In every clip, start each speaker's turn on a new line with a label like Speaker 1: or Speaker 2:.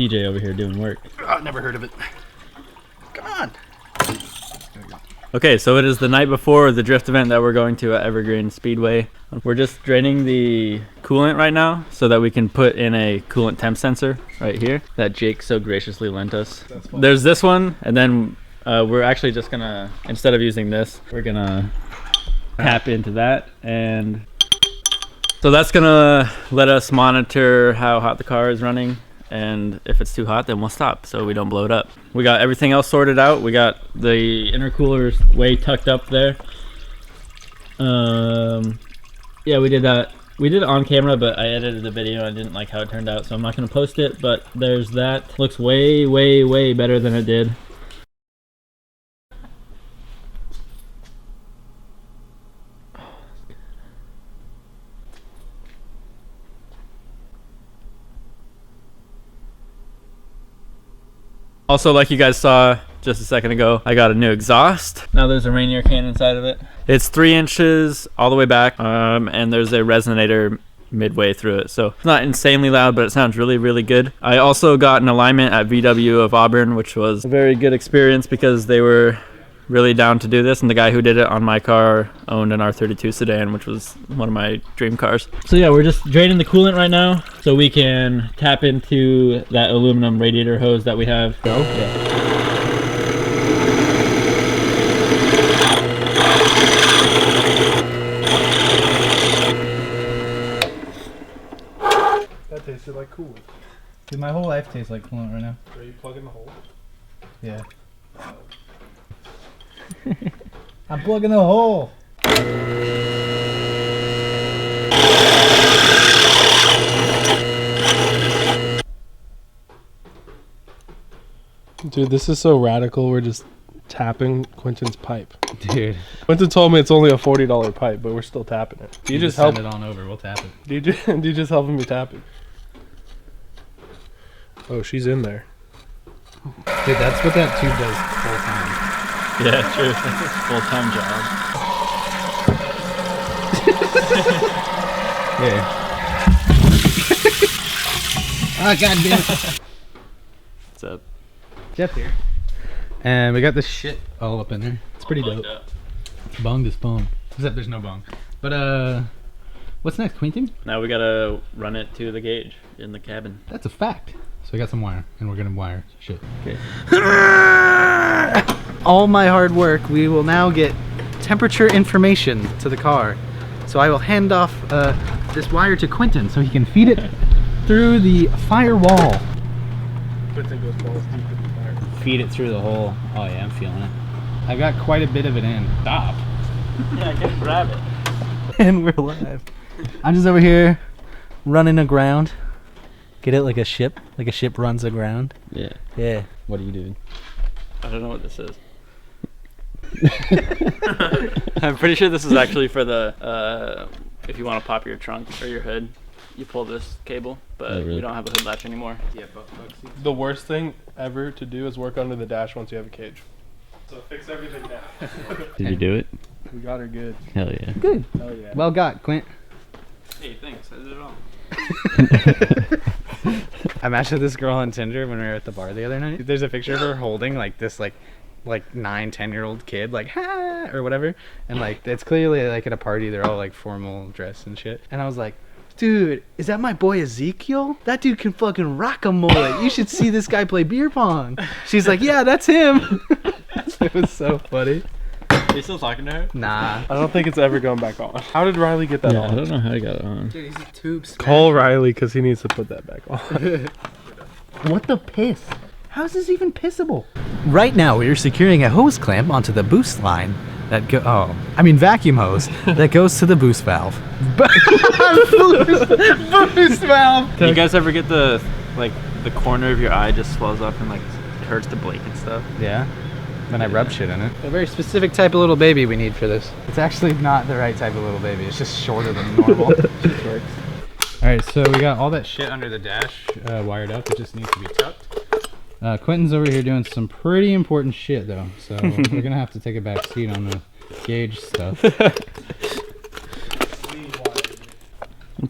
Speaker 1: DJ over here doing work.
Speaker 2: Oh, never heard of it. Come on.
Speaker 1: Okay, so it is the night before the drift event that we're going to at Evergreen Speedway. We're just draining the coolant right now so that we can put in a coolant temp sensor right here that Jake so graciously lent us. There's this one, and then we're actually just gonna, instead of using this, we're gonna tap into that, and so that's gonna let us monitor how hot the car is running, and if it's too hot then we'll stop so we don't blow it up. We got everything else sorted out. We got the intercoolers way tucked up there. Yeah, we did that. We did it on camera, but I edited the video. I didn't like how it turned out, so I'm not gonna post it, but there's that. Looks way, way, way better than it did. Also, like you guys saw just a second ago, I got a new exhaust. Now there's a Rainier can inside of it. It's 3 inches all the way back, and there's a resonator midway through it. So it's not insanely loud, but it sounds really, really good. I also got an alignment at VW of Auburn, which was a very good experience because they were really down to do this, and the guy who did it on my car owned an R32 sedan, which was one of my dream cars. So yeah, we're just draining the coolant right now so we can tap into that aluminum radiator hose that we have. Go. Yeah.
Speaker 3: That tasted like Coolant.
Speaker 2: Dude, my whole life tastes like Coolant right now.
Speaker 3: Are you plugging the hole?
Speaker 2: Yeah. I'm plugging the hole.
Speaker 3: Dude, this is so radical. We're just tapping Quentin's pipe.
Speaker 2: Dude.
Speaker 3: Quentin told me it's only a $40 pipe, but we're still tapping it. Do you just help?
Speaker 2: Send it on over. We'll tap it.
Speaker 3: Do you just helping me tap it? Oh, she's in there.
Speaker 2: Dude, that's what that tube does full time.
Speaker 1: Yeah, true. That's a full-time job.
Speaker 2: Yeah. Ah, goddamn.
Speaker 1: What's up?
Speaker 2: Jeff here. And we got this shit all up in there. It's pretty dope. Bonged is bone. Except there's no bong. But what's next, Quentin?
Speaker 1: Now we gotta run it to the gauge in the cabin.
Speaker 2: That's a fact. So we got some wire, and we're gonna wire shit.
Speaker 1: Okay.
Speaker 4: All my hard work, we will now get temperature information to the car. So I will hand off this wire to Quentin so he can feed it through the firewall.
Speaker 3: Quentin goes balls deep in the fire.
Speaker 2: Feed it through the hole. Oh yeah, I'm feeling it. I've got quite a bit of it in. Stop.
Speaker 1: Yeah, I can grab it.
Speaker 4: And we're live. I'm just over here running aground. Get it like a ship runs aground.
Speaker 1: Yeah.
Speaker 4: Yeah.
Speaker 1: What are you doing? I don't know what this is. I'm pretty sure this is actually for the, if you want to pop your trunk or your hood, you pull this cable, but we don't have a hood latch anymore.
Speaker 2: Yeah,
Speaker 3: The worst thing ever to do is work under the dash once you have a cage. So fix everything now.
Speaker 1: Did you do it?
Speaker 3: We got her good.
Speaker 1: Hell yeah.
Speaker 4: Good.
Speaker 3: Hell yeah.
Speaker 4: Well got, Quint.
Speaker 1: Hey, thanks. I did it all.
Speaker 4: I matched with this girl on Tinder when we were at the bar the other night. There's a picture of her holding like this like 9-10-year-old kid, like ha or whatever, and like it's clearly like at a party. They're all like formal dress and shit. And I was like, dude, is that my boy Ezekiel? That dude can fucking rock a mullet. You should see this guy play beer pong. She's like, yeah, that's him. It was so funny.
Speaker 1: Are you still talking to her?
Speaker 4: Nah.
Speaker 3: I don't think it's ever going back on. How did Riley get that
Speaker 1: Yeah,
Speaker 3: on?
Speaker 1: I don't know how I got it on.
Speaker 4: Dude, he's a tube smash.
Speaker 3: Call Riley because he needs to put that back on.
Speaker 4: What the piss? How is this even pissable? Right now, we are securing a hose clamp onto the boost line that vacuum hose that goes to the boost valve. Boost valve.
Speaker 1: Do you guys ever get the corner of your eye just swells up and like it hurts to blink and stuff?
Speaker 4: Yeah. Then I rub shit in it. A very specific type of little baby we need for this. It's actually not the right type of little baby. It's just shorter than normal.
Speaker 2: Alright, so we got all that shit under the dash wired up. It just needs to be tucked. Quentin's over here doing some pretty important shit though, so we're gonna have to take a back seat on the gauge stuff.
Speaker 1: I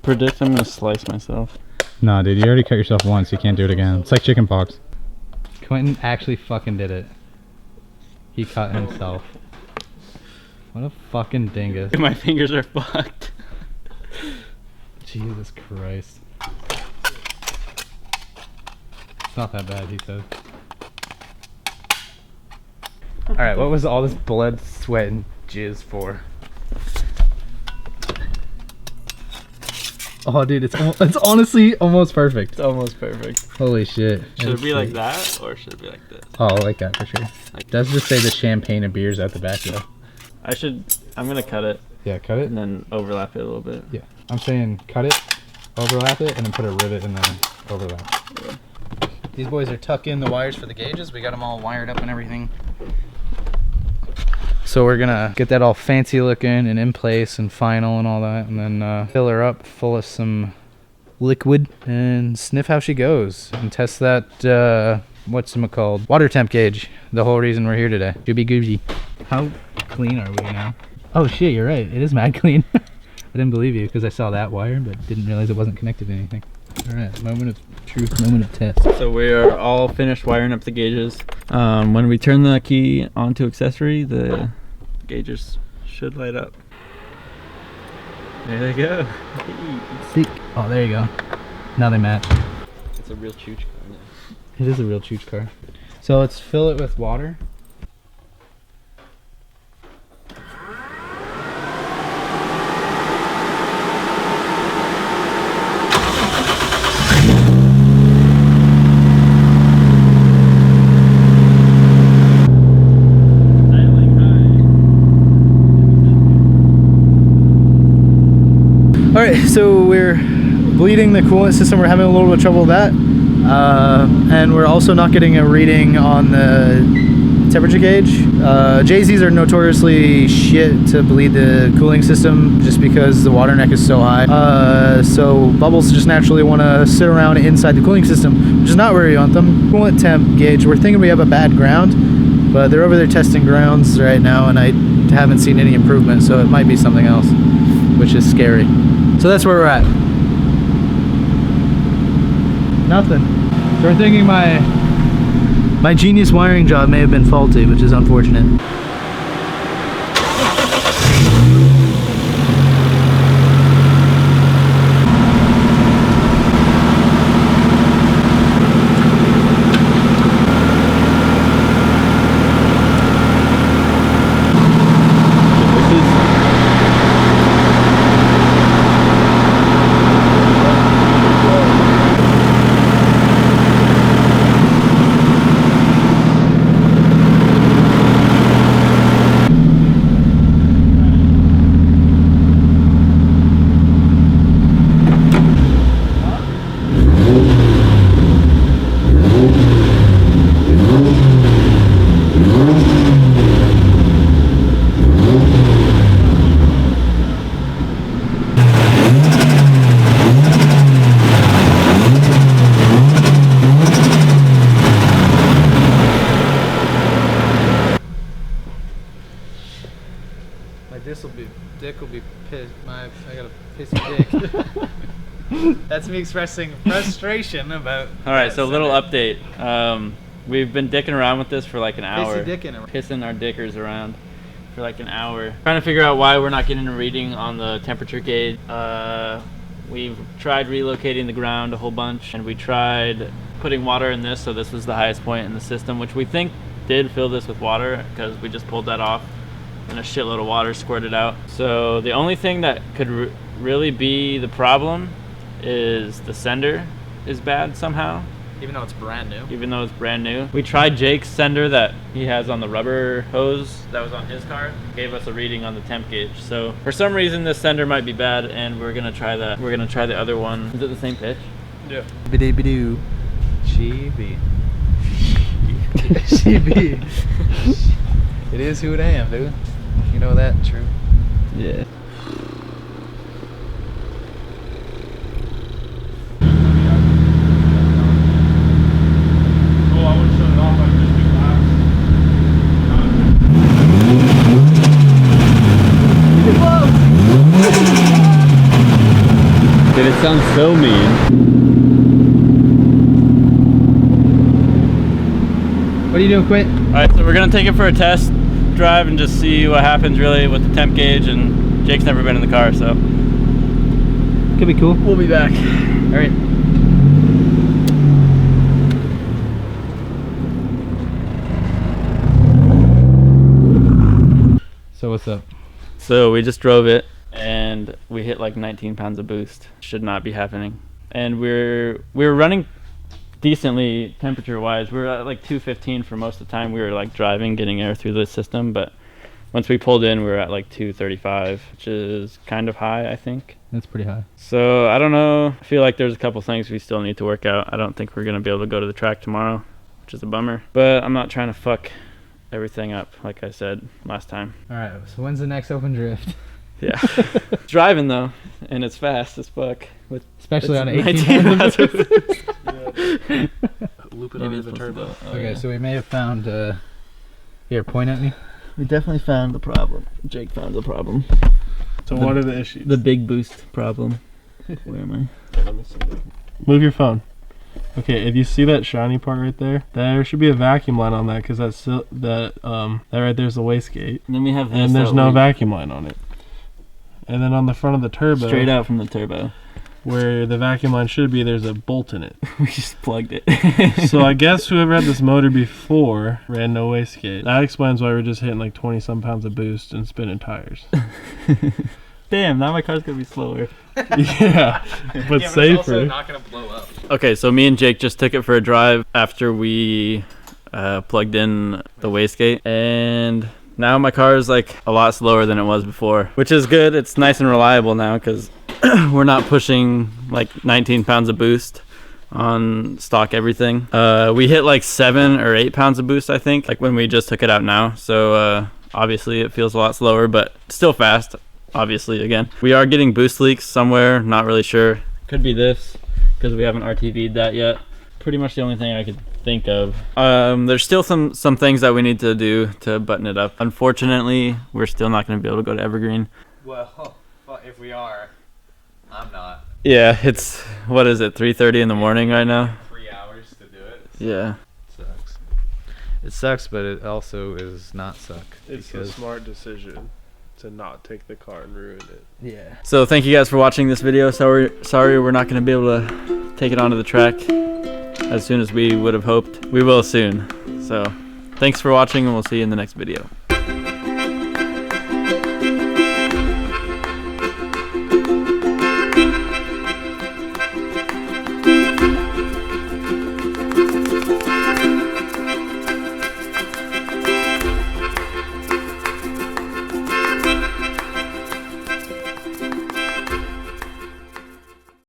Speaker 1: predict I'm gonna slice myself.
Speaker 2: Nah, dude, you already cut yourself once. You can't do it again. It's like chicken pox. Quentin actually fucking did it. He cut himself. What a fucking dingus.
Speaker 1: My fingers are fucked.
Speaker 2: Jesus Christ. It's not that bad, he said.
Speaker 4: Alright, what was all this blood, sweat, and jizz for?
Speaker 2: Oh, dude, it's honestly almost perfect.
Speaker 1: It's almost perfect.
Speaker 2: Holy shit.
Speaker 1: Should it be like that or should it be like this?
Speaker 2: Oh, like that for sure.
Speaker 1: Like
Speaker 2: Does just say the champagne and beers at the back though.
Speaker 1: I'm gonna cut it
Speaker 2: Yeah, cut it.
Speaker 1: and then overlap it a little bit.
Speaker 2: Yeah, I'm saying cut it, overlap it, and then put a rivet in the overlap.
Speaker 1: Yeah.
Speaker 2: These boys are tucking the wires for the gauges. We got them all wired up and everything. So we're gonna get that all fancy looking and in place and final and all that, and then fill her up full of some liquid and sniff how she goes and test that what's it called, water temp gauge. The whole reason we're here today. Gooby Gooby. How clean are we now? Oh shit, you're right. It is mad clean. I didn't believe you because I saw that wire, but didn't realize it wasn't connected to anything. All right, moment of truth, moment of test.
Speaker 1: So we are all finished wiring up the gauges. When we turn the key onto accessory, the gauges should light up. There they go.
Speaker 2: Sick. Oh, there you go. Now they match.
Speaker 1: It's a real chooch car.
Speaker 2: It is a real chooch car. So let's fill it with water. Alright, so we're bleeding the coolant system. We're having a little bit of trouble with that. And we're also not getting a reading on the temperature gauge. JZs are notoriously shit to bleed the cooling system just because the water neck is so high. So bubbles just naturally want to sit around inside the cooling system, which is not where you want them. Coolant temp gauge, we're thinking we have a bad ground, but they're over there testing grounds right now and I haven't seen any improvement, so it might be something else, which is scary. So that's where we're at. Nothing. So we're thinking my genius wiring job may have been faulty, which is unfortunate. Dick will be pissed. I got a pissy dick. That's me expressing frustration about.
Speaker 1: All right, so a little update. We've been dicking around with this for like an hour. Pissing our dickers around for like an hour. Trying to figure out why we're not getting a reading on the temperature gauge. We've tried relocating the ground a whole bunch, and we tried putting water in this, so this was the highest point in the system, which we think did fill this with water because we just pulled that off and a shitload of water squirted out. So the only thing that could really be the problem is the sender is bad somehow.
Speaker 2: Even though it's brand new.
Speaker 1: Even though it's brand new. We tried Jake's sender that he has on the rubber hose that was on his car. Gave us a reading on the temp gauge. So for some reason this sender might be bad, and we're gonna try that. We're gonna try the other one. Is it the same pitch?
Speaker 3: Yeah.
Speaker 2: Bidoo. Chibi. Chibi. It is who I am, dude. You know that, true?
Speaker 1: Yeah.
Speaker 3: Oh, I would shut it off like this big
Speaker 1: Dude, it sounds so mean.
Speaker 2: are you doing, Quint?
Speaker 1: All right, so we're gonna take it for a test drive and just see what happens really with the temp gauge. And Jake's never been in the car, so
Speaker 2: Could be cool.
Speaker 1: we'll be back.
Speaker 2: All right. So what's up?
Speaker 1: So we just drove it and we hit like 19 pounds of boost. Should not be happening. And we were running decently temperature wise. We were at like 215 for most of the time. We were like driving, getting air through the system, but once we pulled in, we were at like 235, which is kind of high, I think.
Speaker 2: That's pretty high.
Speaker 1: So I don't know. I feel like there's a couple things we still need to work out. I don't think we're gonna be able to go to the track tomorrow, which is a bummer. But I'm not trying to fuck everything up, like I said last time.
Speaker 2: All right. So when's the next open drift?
Speaker 1: Yeah. Driving though, and it's fast as fuck. With
Speaker 2: Especially on 18
Speaker 1: 19
Speaker 2: pounds of boost.
Speaker 3: Yeah. Loop it
Speaker 1: Maybe
Speaker 3: under
Speaker 1: it's
Speaker 3: the turbo.
Speaker 1: possible. Oh,
Speaker 2: Okay,
Speaker 1: yeah.
Speaker 2: so we may have found. Here, point at me.
Speaker 1: We definitely found the problem. Jake found the problem.
Speaker 3: So what are the issues?
Speaker 1: The big boost problem. Where am I?
Speaker 3: Let me see. Move your phone. Okay, if you see that shiny part right there, there should be a vacuum line on that because that right there's the wastegate,
Speaker 1: And then we have this.
Speaker 3: and there's
Speaker 1: that
Speaker 3: no
Speaker 1: we-
Speaker 3: vacuum line on it. And then on the front of the turbo,
Speaker 1: Straight out from the turbo.
Speaker 3: where the vacuum line should be, there's a bolt in it.
Speaker 1: We just plugged it.
Speaker 3: So I guess whoever had this motor before ran no wastegate. That explains why we're just hitting like 20 some pounds of boost and spinning tires.
Speaker 1: Damn, now my car's gonna be slower.
Speaker 3: Yeah, but safer.
Speaker 4: not gonna blow up.
Speaker 1: Okay, so me and Jake just took it for a drive after we plugged in the wastegate, and now my car is like a lot slower than it was before, which is good. It's nice and reliable now because we're not pushing like 19 pounds of boost on stock everything. We hit like 7 or 8 pounds of boost, I think, like when we just took it out now. So obviously it feels a lot slower, but still fast. Obviously, again, we are getting boost leaks somewhere, not really sure. Could be this because we haven't RTV'd that yet. Pretty much the only thing I could think of. There's still some things that we need to do to button it up. Unfortunately, we're still not going to be able to go to Evergreen.
Speaker 4: Well, if we are, I'm not.
Speaker 1: Yeah, it's, what is it, 3:30 in the morning right now?
Speaker 4: 3 hours to do it.
Speaker 1: Yeah.
Speaker 4: Sucks. It sucks, but it also is not suck.
Speaker 3: It's a smart decision to not take the car and ruin it.
Speaker 2: Yeah.
Speaker 1: So thank you guys for watching this video. Sorry we're not going to be able to take it onto the track as soon as we would have hoped. We will soon. So thanks for watching, and we'll see you in the next video.